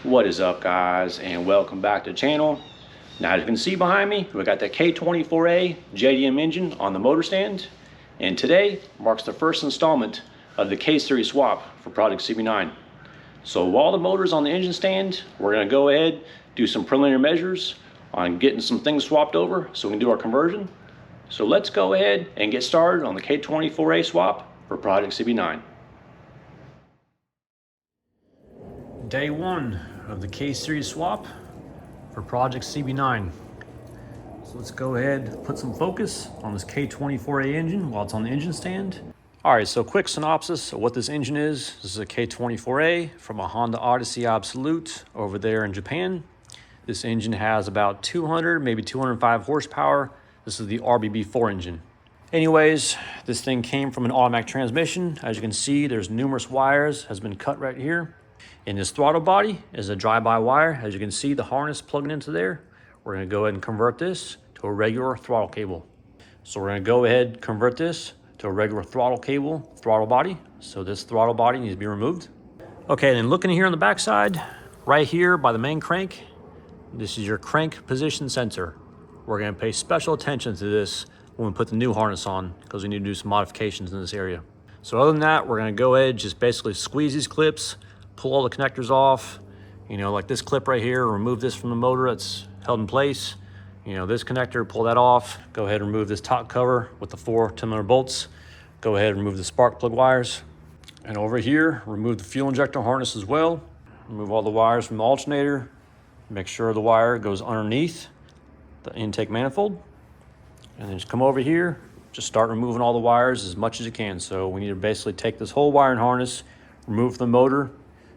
What is up, guys, and welcome back to the channel. Now, as you can see behind me, we got the K24A JDM engine on the motor stand, and today marks the first installment of the K-Series swap for Project CB9. So while the motor's on the engine stand, we're going to go ahead, do some preliminary measures on getting some things swapped over so we can do our conversion. So let's go ahead and get started on the K24A swap for Project CB9. Day one of the K-Series swap for Project CB9. So let's go ahead, put some focus on this K24A engine while it's on the engine stand. All right, so quick synopsis of what this engine is. This is a K24A from a Honda Odyssey Absolute over there in Japan. This engine has about 200, maybe 205 horsepower. This is the RBB4 engine. Anyways, this thing came from an automatic transmission. As you can see, there's numerous wires, has been cut right here. In this throttle body is a drive-by wire. As you can see, the harness plugging into there. We're gonna go ahead and convert this to a regular throttle cable. So we're gonna go ahead and convert this to a regular throttle cable, throttle body. So this throttle body needs to be removed. Okay, then looking here on the backside, right here by the main crank, this is your crank position sensor. We're gonna pay special attention to this when we put the new harness on because we need to do some modifications in this area. So other than that, we're gonna go ahead, just basically squeeze these clips, pull all the connectors off, you know, like this clip right here, remove this from the motor that's held in place. You know, this connector, pull that off. Go ahead and remove this top cover with the 4 10mm bolts. Go ahead and remove the spark plug wires. And over here, remove the fuel injector harness as well. Remove all the wires from the alternator. Make sure the wire goes underneath the intake manifold. And then just come over here, just start removing all the wires as much as you can. So we need to basically take this whole wiring harness, remove the motor,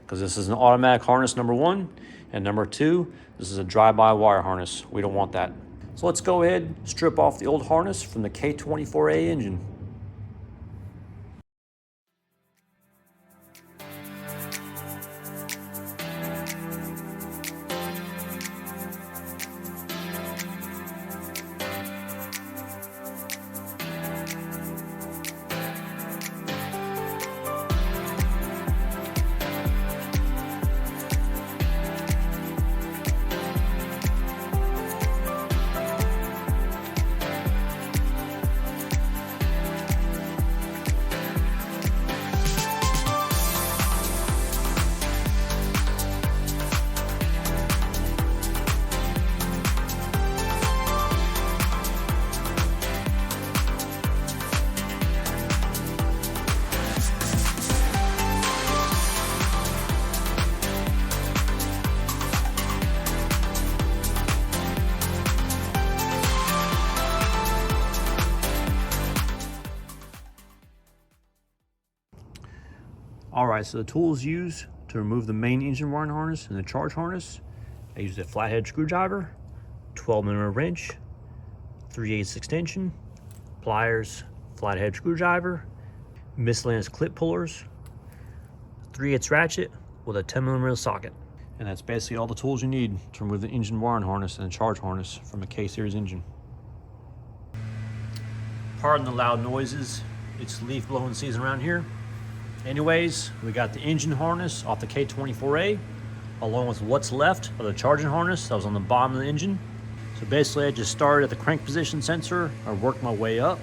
because this is an automatic harness, number one, and number two, this is a drive-by wire harness. We don't want that. So let's go ahead, strip off the old harness from the K24A engine. All right, so the tools used to remove the main engine wiring harness and the charge harness, I used a flathead screwdriver, 12mm wrench, 3/8 extension, pliers, flathead screwdriver, miscellaneous clip pullers, 3/8 ratchet with a 10mm socket. And that's basically all the tools you need to remove the engine wiring harness and the charge harness from a K-Series engine. Pardon the loud noises, it's leaf blowing season around here. Anyways, we got the engine harness off the K24A, along with what's left of the charging harness that was on the bottom of the engine. So basically, I just started at the crank position sensor. I worked my way up,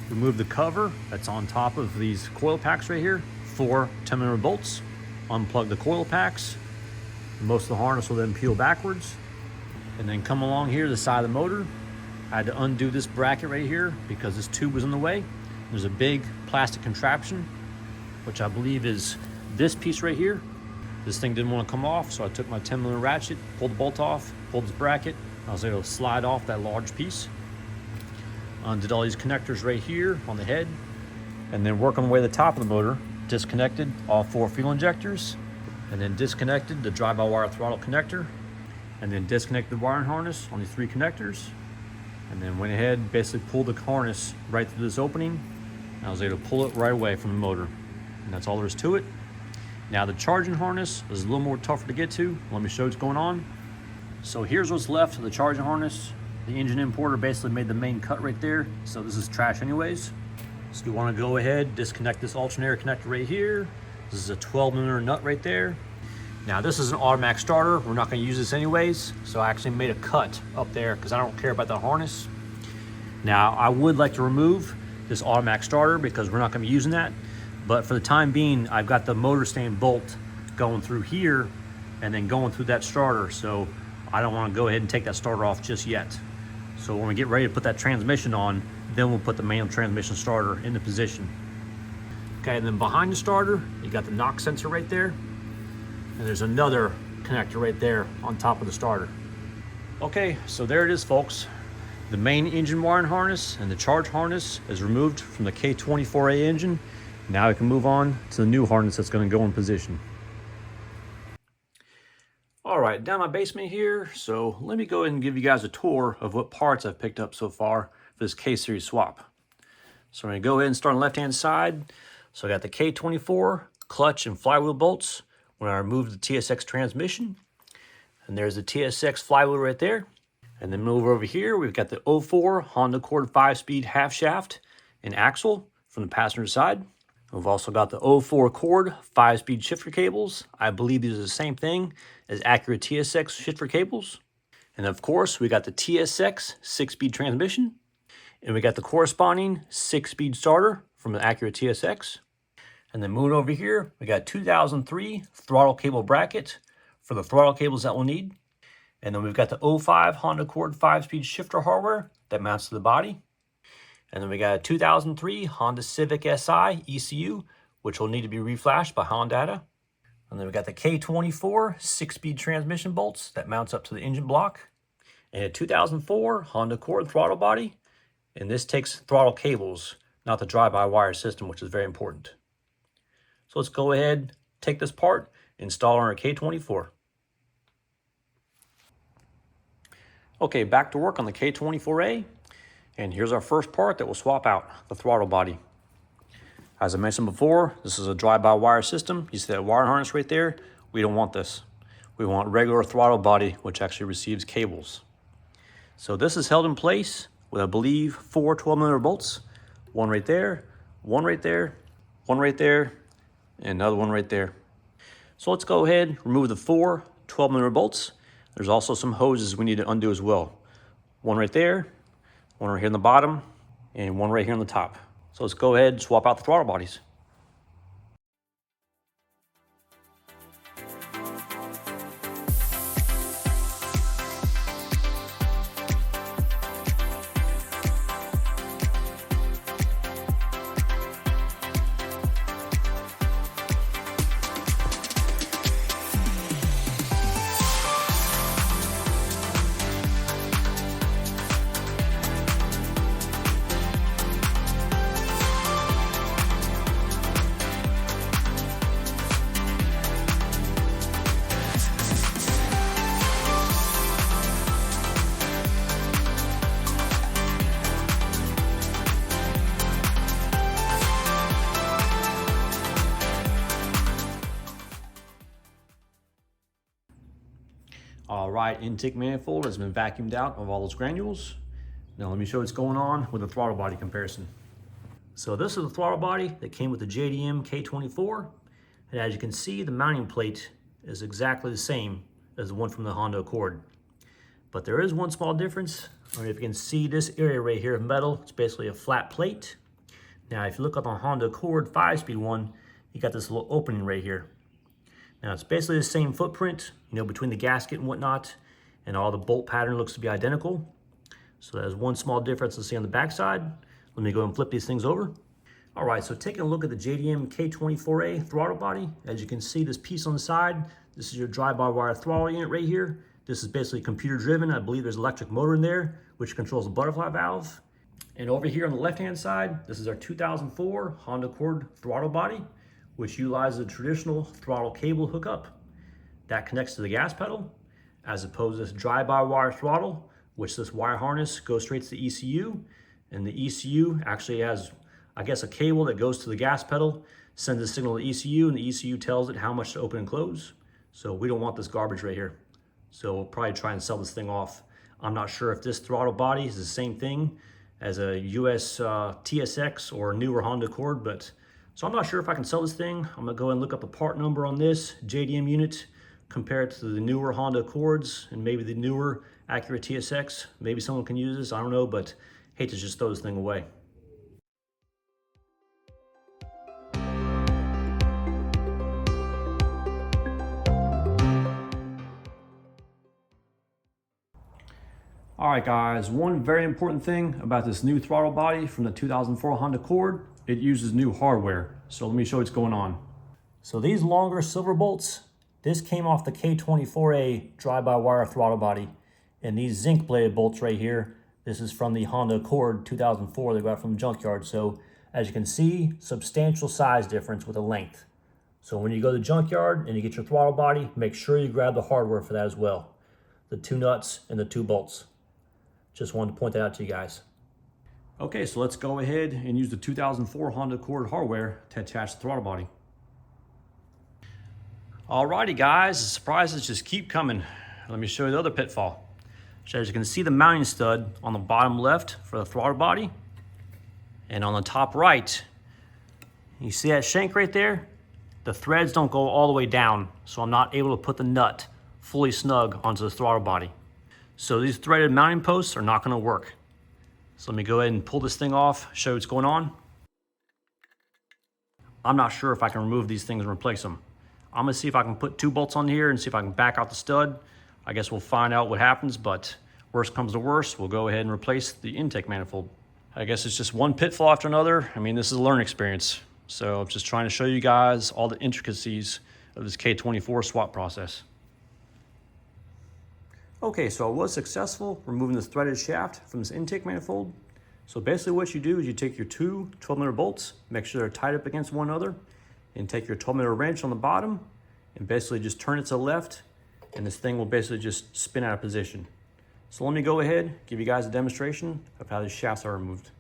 removed the cover that's on top of these coil packs right here, 4 10mm bolts, unplug the coil packs. Most of the harness will then peel backwards, and then come along here to the side of the motor. I had to undo this bracket right here because this tube was in the way. There's a big plastic contraption, which I believe is this piece right here. This thing didn't want to come off, so I took my 10mm ratchet, pulled the bolt off, pulled this bracket. I was able to slide off that large piece. Undid all these connectors right here on the head, and then working my way to the top of the motor, disconnected all 4 fuel injectors, and then disconnected the drive-by-wire throttle connector, and then disconnected the wiring harness on these 3 connectors, and then went ahead and basically pulled the harness right through this opening. And I was able to pull it right away from the motor. And that's all there is to it. Now the charging harness is a little more tougher to get to. Let me show you what's going on. So here's what's left of the charging harness. The engine importer basically made the main cut right there. So this is trash anyways. So you want to go ahead, disconnect this alternator connector right here. This is a 12mm nut right there. Now this is an automatic starter. We're not gonna use this anyways, so I actually made a cut up there because I don't care about the harness. Now I would like to remove this automatic starter because we're not gonna be using that, but for the time being, I've got the motor stand bolt going through here and then going through that starter, so I don't wanna go ahead and take that starter off just yet. So when we get ready to put that transmission on, then we'll put the manual transmission starter into position. Okay, and then behind the starter, you got the knock sensor right there. And there's another connector right there on top of the starter. Okay, so there it is, folks. The main engine wiring harness and the charge harness is removed from the K24A engine. Now we can move on to the new harness that's going to go in position. All right, down my basement here. So let me go ahead and give you guys a tour of what parts I've picked up so far for this K-Series swap. So I'm going to go ahead and start on the left-hand side. So I got the K24 clutch and flywheel bolts when I removed the TSX transmission. And there's the TSX flywheel right there. And then move over here, we've got the 04 Honda Accord 5-speed half shaft and axle from the passenger side. We've also got the 04 Accord 5-speed shifter cables. I believe these are the same thing as Acura TSX shifter cables. And of course, we got the TSX 6-speed transmission. And we got the corresponding 6-speed starter from the Acura TSX. And then moving over here, we got 2003 throttle cable bracket for the throttle cables that we'll need. And then we've got the 05 Honda Accord 5-speed shifter hardware that mounts to the body. And then we got a 2003 Honda Civic Si ECU, which will need to be reflashed by Honda. And then we got the K24 6-speed transmission bolts that mounts up to the engine block. And a 2004 Honda Accord throttle body. And this takes throttle cables, not the drive-by-wire system, which is very important. So let's go ahead, take this part, install on our K24. Okay, back to work on the K24A. And here's our first part that we'll swap out, the throttle body. As I mentioned before, this is a drive-by-wire system. You see that wire harness right there? We don't want this. We want regular throttle body, which actually receives cables. So this is held in place with, I believe, 4 12mm bolts. One right there, one right there, one right there, and another one right there. So let's go ahead, remove the 4 12mm bolts. There's also some hoses we need to undo as well. One right there, one right here on the bottom, and one right here on the top. So let's go ahead and swap out the throttle bodies. All right, intake manifold has been vacuumed out of all those granules. Now let me show what's going on with the throttle body comparison. So this is the throttle body that came with the JDM K24. And as you can see, the mounting plate is exactly the same as the one from the Honda Accord. But there is one small difference. I mean, if you can see this area right here of metal, it's basically a flat plate. Now, if you look up on Honda Accord 5-speed one, you got this little opening right here. Now it's basically the same footprint, you know, between the gasket and whatnot, and all the bolt pattern looks to be identical. So there's one small difference to see on the back side. Let me go and flip these things over. All right, so taking a look at the JDM K24A throttle body, as you can see this piece on the side, this is your drive-by-wire throttle unit right here. This is basically computer driven. I believe there's an electric motor in there, which controls the butterfly valve. And over here on the left-hand side, this is our 2004 Honda Accord throttle body, which utilizes a traditional throttle cable hookup that connects to the gas pedal, as opposed to this drive-by-wire throttle, which this wire harness goes straight to the ECU, and the ECU actually has, I guess, a cable that goes to the gas pedal, sends a signal to the ECU, and the ECU tells it how much to open and close. So we don't want this garbage right here. So we'll probably try and sell this thing off. I'm not sure if this throttle body is the same thing as a US TSX or newer Honda Accord, but so I'm not sure if I can sell this thing. I'm gonna go and look up the part number on this JDM unit compare it to the newer Honda Accords and maybe the newer Acura TSX. Maybe someone can use this, I don't know, but hate to just throw this thing away. All right, guys, one very important thing about this new throttle body from the 2004 Honda Accord, it uses new hardware. So let me show you what's going on. So these longer silver bolts, this came off the K24A drive-by-wire throttle body. And these zinc bladed bolts right here, this is from the Honda Accord 2004 they got from the junkyard. So as you can see, substantial size difference with the length. So when you go to the junkyard and you get your throttle body, make sure you grab the hardware for that as well. The 2 nuts and the 2 bolts. Just wanted to point that out to you guys. Okay, so let's go ahead and use the 2004 Honda Accord hardware to attach the throttle body. Alrighty guys, the surprises just keep coming. Let me show you the other pitfall. So as you can see the mounting stud on the bottom left for the throttle body, and on the top right, you see that shank right there? The threads don't go all the way down, so I'm not able to put the nut fully snug onto the throttle body. So these threaded mounting posts are not gonna work. So let me go ahead and pull this thing off, show you what's going on. I'm not sure if I can remove these things and replace them. I'm gonna see if I can put 2 bolts on here and see if I can back out the stud. I guess we'll find out what happens, but worst comes to worst, we'll go ahead and replace the intake manifold. I guess it's just one pitfall after another. I mean, this is a learning experience. So I'm just trying to show you guys all the intricacies of this K24 swap process. Okay, so I was successful removing this threaded shaft from this intake manifold. So basically what you do is you take your 2 12mm bolts, make sure they're tied up against one another, and take your 12mm wrench on the bottom and basically just turn it to the left, and this thing will basically just spin out of position. So let me go ahead, give you guys a demonstration of how these shafts are removed.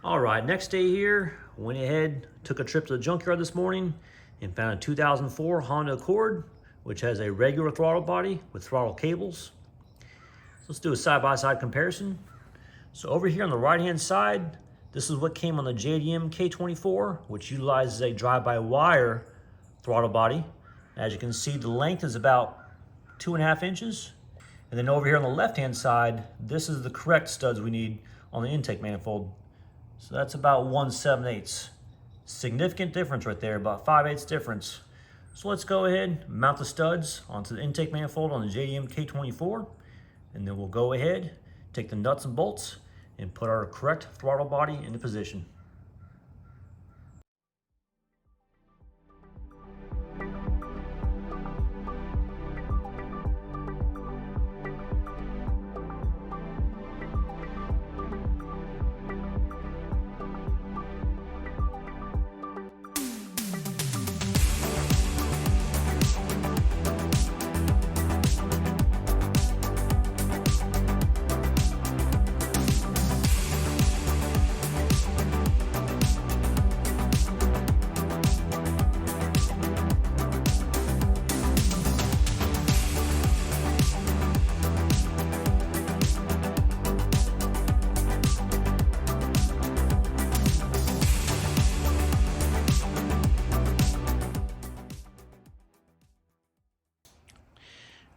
All right, next day here, went ahead, took a trip to the junkyard this morning and found a 2004 Honda Accord, which has a regular throttle body with throttle cables. So let's do a side-by-side comparison. So over here on the right-hand side, this is what came on the JDM K24, which utilizes a drive-by-wire throttle body. As you can see, the length is about 2.5 inches. And then over here on the left-hand side, this is the correct studs we need on the intake manifold. So that's about 1/7/8. Significant difference right there, about 5/8 difference. So let's go ahead, mount the studs onto the intake manifold on the JDM K24, and then we'll go ahead, take the nuts and bolts, and put our correct throttle body into position.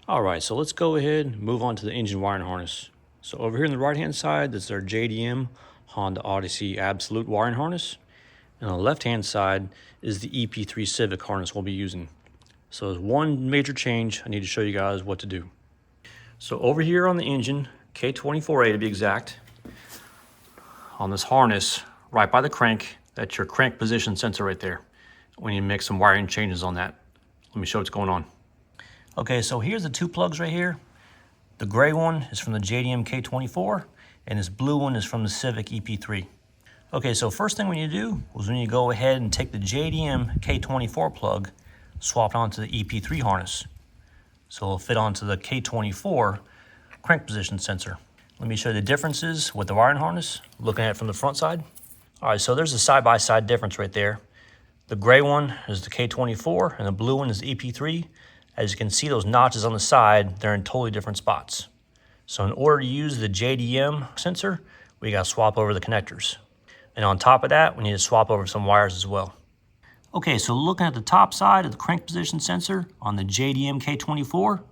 All right, so let's go ahead and move on to the engine wiring harness. So over here on the right-hand side, this is our JDM Honda Odyssey Absolute wiring harness. And on the left-hand side is the EP3 Civic harness we'll be using. So there's one major change I need to show you guys what to do. So over here on the engine, K24A to be exact, on this harness, right by the crank, that's your crank position sensor right there. We need to make some wiring changes on that. Let me show what's going on. Okay, so here's the 2 plugs right here. The gray one is from the JDM K24, and this blue one is from the Civic EP3. Okay, so first thing we need to do is we need to go ahead and take the JDM K24 plug, swapped onto the EP3 harness. So it'll fit onto the K24 crank position sensor. Let me show you the differences with the wiring harness, looking at it from the front side. All right, so there's a side-by-side difference right there. The gray one is the K24 and the blue one is the EP3. As you can see, those notches on the side, they're in totally different spots. So in order to use the JDM sensor, we gotta swap over the connectors. And on top of that, we need to swap over some wires as well. Okay, so looking at the top side of the crank position sensor on the JDM K24,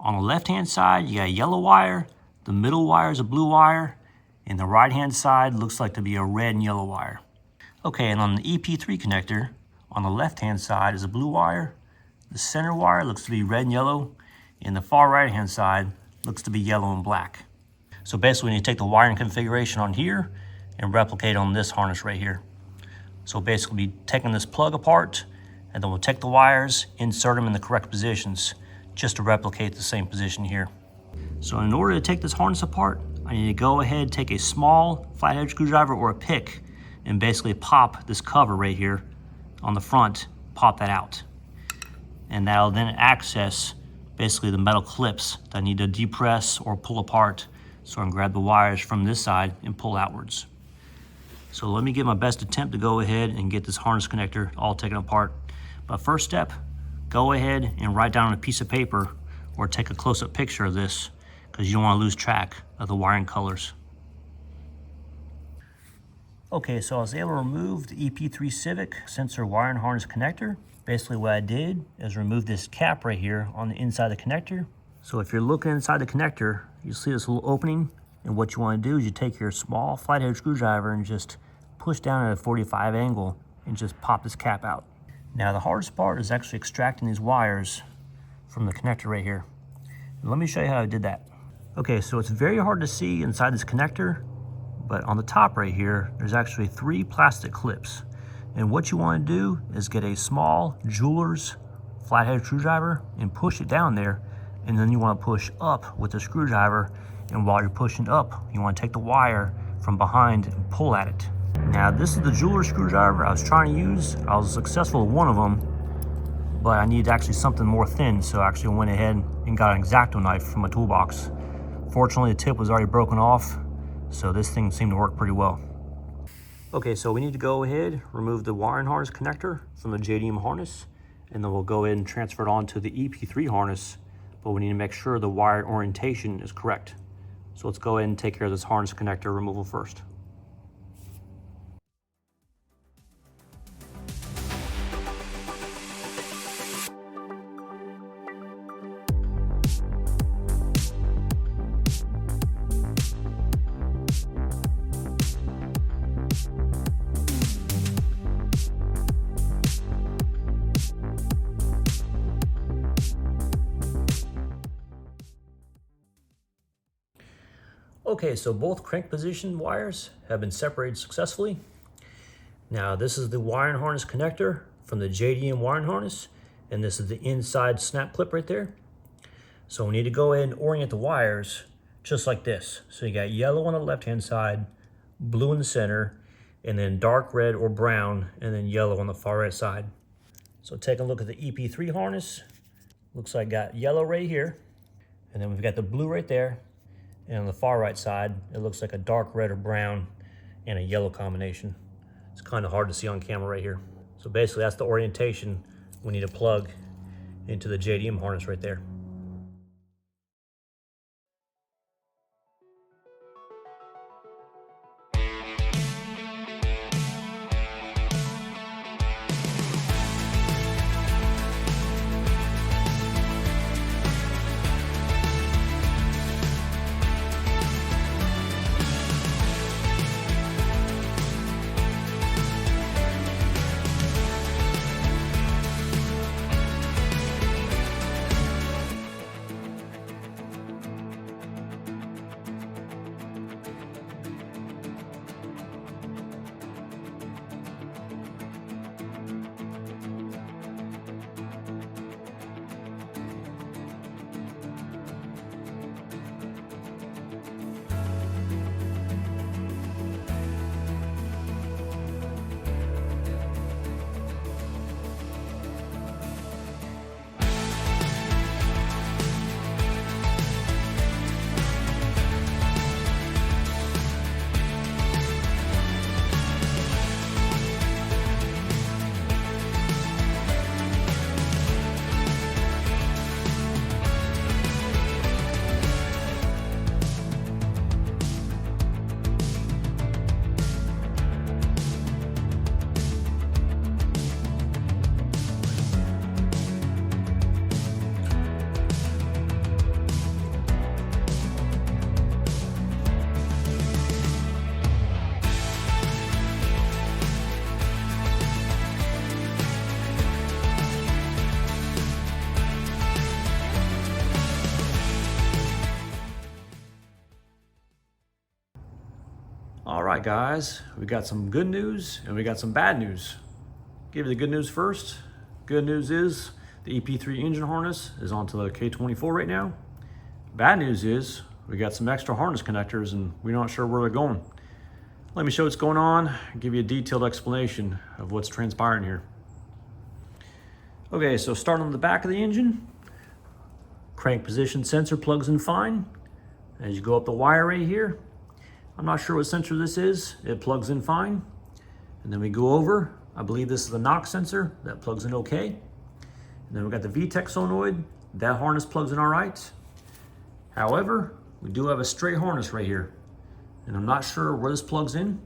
on the left-hand side, you got a yellow wire, the middle wire is a blue wire, and the right-hand side looks like to be a red and yellow wire. Okay, and on the EP3 connector, on the left-hand side is a blue wire, the center wire looks to be red and yellow, and the far right-hand side looks to be yellow and black. So basically, we need to take the wiring configuration on here and replicate on this harness right here. So basically, we'll be taking this plug apart, and then we'll take the wires, insert them in the correct positions, just to replicate the same position here. So in order to take this harness apart, I need to go ahead, take a small flathead screwdriver or a pick, and basically pop this cover right here on the front, pop that out. And that'll then access basically the metal clips that I need to depress or pull apart, so I can grab the wires from this side and pull outwards. So let me give my best attempt to go ahead and get this harness connector all taken apart. But first step, go ahead and write down on a piece of paper or take a close-up picture of this, because you don't want to lose track of the wiring colors. Okay, so I was able to remove the EP3 Civic sensor wiring harness connector. Basically what I did is remove this cap right here on the inside of the connector. So if you're looking inside the connector, you see this little opening, and what you want to do is you take your small flathead screwdriver and just push down at a 45 angle and just pop this cap out. Now the hardest part is actually extracting these wires from the connector right here. And let me show you how I did that. Okay, so it's very hard to see inside this connector, but on the top right here, there's actually 3 plastic clips. And what you want to do is get a small jeweler's flathead screwdriver and push it down there, and then you want to push up with the screwdriver, and while you're pushing up, you want to take the wire from behind and pull at it. Now this is the jeweler's screwdriver I was trying to use. I was successful with one of them, but I needed actually something more thin, so I actually went ahead and got an X-Acto knife from my toolbox. Fortunately, the tip was already broken off, so this thing seemed to work pretty well. Okay, so we need to go ahead, remove the wiring harness connector from the JDM harness, and then we'll go ahead and transfer it onto the EP3 harness, but we need to make sure the wire orientation is correct. So let's go ahead and take care of this harness connector removal first. Okay, so both crank position wires have been separated successfully. Now this is the wiring harness connector from the JDM wiring harness, and this is the inside snap clip right there. So we need to go ahead and orient the wires just like this. So you got yellow on the left-hand side, blue in the center, and then dark red or brown, and then yellow on the far right side. So take a look at the EP3 harness. Looks like got yellow right here, and then we've got the blue right there. And on the far right side, it looks like a dark red or brown and a yellow combination. It's kind of hard to see on camera right here. So basically that's the orientation we need to plug into the JDM harness right there. right, guys, we got some good news and we got some bad news. Give you the good news first. Good news is the EP3 engine harness is onto the K24 right now. Bad news is we got some extra harness connectors and we're not sure where they're going. Let me show what's going on and give you a detailed explanation of what's transpiring here. Okay, so starting on the back of the engine, crank position sensor plugs in fine. As you go up the wire right here, I'm not sure what sensor this is, it plugs in fine. And then we go over, I believe this is the knock sensor, that plugs in okay. And then we got the VTEC solenoid, that harness plugs in all right. However, we do have a stray harness right here. And I'm not sure where this plugs in.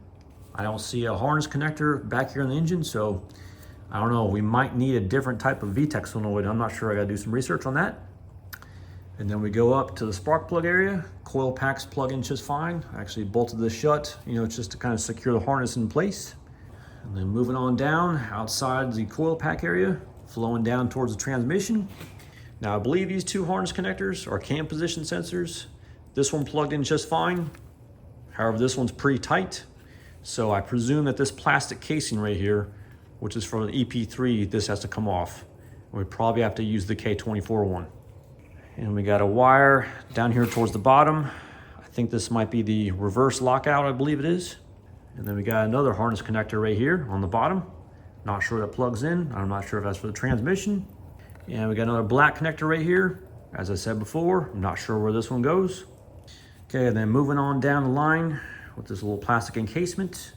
I don't see a harness connector back here in the engine, so I don't know, we might need a different type of VTEC solenoid. I'm not sure, I gotta do some research on that. And then we go up to the spark plug area. Coil packs plug in just fine. I actually bolted this shut, it's just to kind of secure the harness in place. And then moving on down outside the coil pack area, flowing down towards the transmission. Now I believe these two harness connectors are cam position sensors. This one plugged in just fine. However, this one's pretty tight. So I presume that this plastic casing right here, which is from the EP3, this has to come off. We probably have to use the K24 one. And we got a wire down here towards the bottom. I think this might be the reverse lockout, I believe it is. And then we got another harness connector right here on the bottom. Not sure that plugs in. I'm not sure if that's for the transmission. And we got another black connector right here. As I said before, I'm not sure where this one goes. Okay, and then moving on down the line with this little plastic encasement.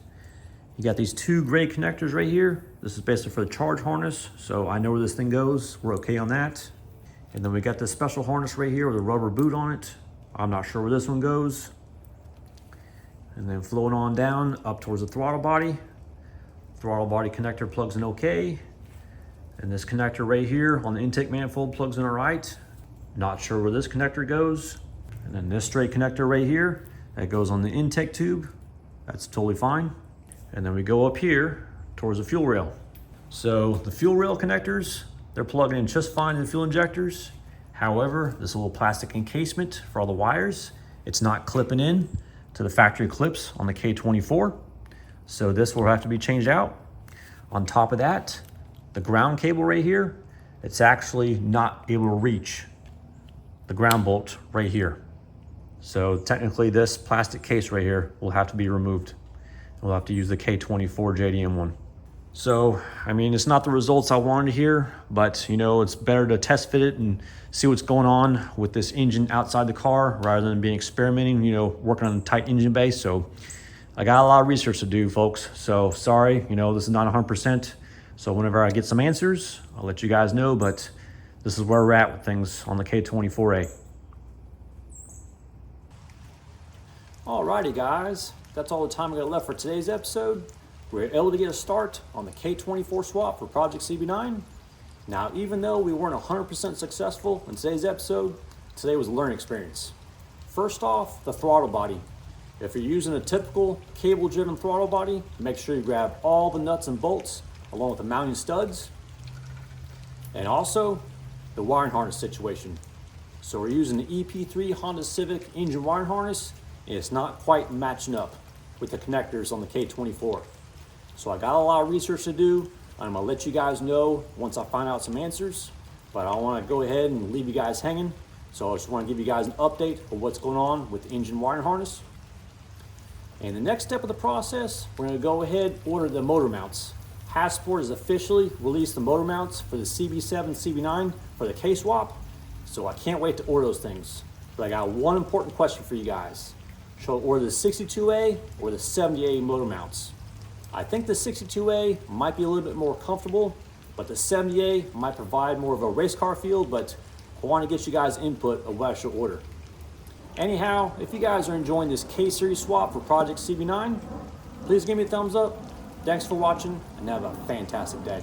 You got these two gray connectors right here. This is basically for the charge harness, so I know where this thing goes. We're okay on that. And then we got this special harness right here with a rubber boot on it. I'm not sure where this one goes. And then flowing on down up towards the throttle body. Throttle body connector plugs in okay. And this connector right here on the intake manifold plugs in all right. Not sure where this connector goes. And then this straight connector right here, that goes on the intake tube. That's totally fine. And then we go up here towards the fuel rail. So the fuel rail connectors, they're plugging in just fine in the fuel injectors. However, this little plastic encasement for all the wires, it's not clipping in to the factory clips on the K24. So this will have to be changed out. On top of that, the ground cable right here, it's actually not able to reach the ground bolt right here. So technically this plastic case right here will have to be removed. We'll have to use the K24 JDM one. So, it's not the results I wanted to hear, but it's better to test fit it and see what's going on with this engine outside the car rather than being experimenting, working on a tight engine base. So I got a lot of research to do, folks. So sorry, this is not 100%. So whenever I get some answers, I'll let you guys know, but this is where we're at with things on the K24A. Alrighty, guys. That's all the time we got left for today's episode. We were able to get a start on the K24 swap for Project CB9. Now, even though we weren't 100% successful in today's episode, today was a learning experience. First off, the throttle body. If you're using a typical cable-driven throttle body, make sure you grab all the nuts and bolts along with the mounting studs. And also, the wiring harness situation. So we're using the EP3 Honda Civic engine wiring harness, and it's not quite matching up with the connectors on the K24. So I got a lot of research to do. I'm gonna let you guys know once I find out some answers, but I wanna go ahead and leave you guys hanging. So I just wanna give you guys an update of what's going on with the engine wiring harness. And the next step of the process, we're gonna go ahead and order the motor mounts. Hasport has officially released the motor mounts for the CB7, CB9 for the K-swap. So I can't wait to order those things. But I got one important question for you guys. Should I order the 62A or the 70A motor mounts? I think the 62A might be a little bit more comfortable, but the 70A might provide more of a race car feel, but I want to get you guys input of what I should order. Anyhow, if you guys are enjoying this K-Series swap for Project CB9, please give me a thumbs up. Thanks for watching and have a fantastic day.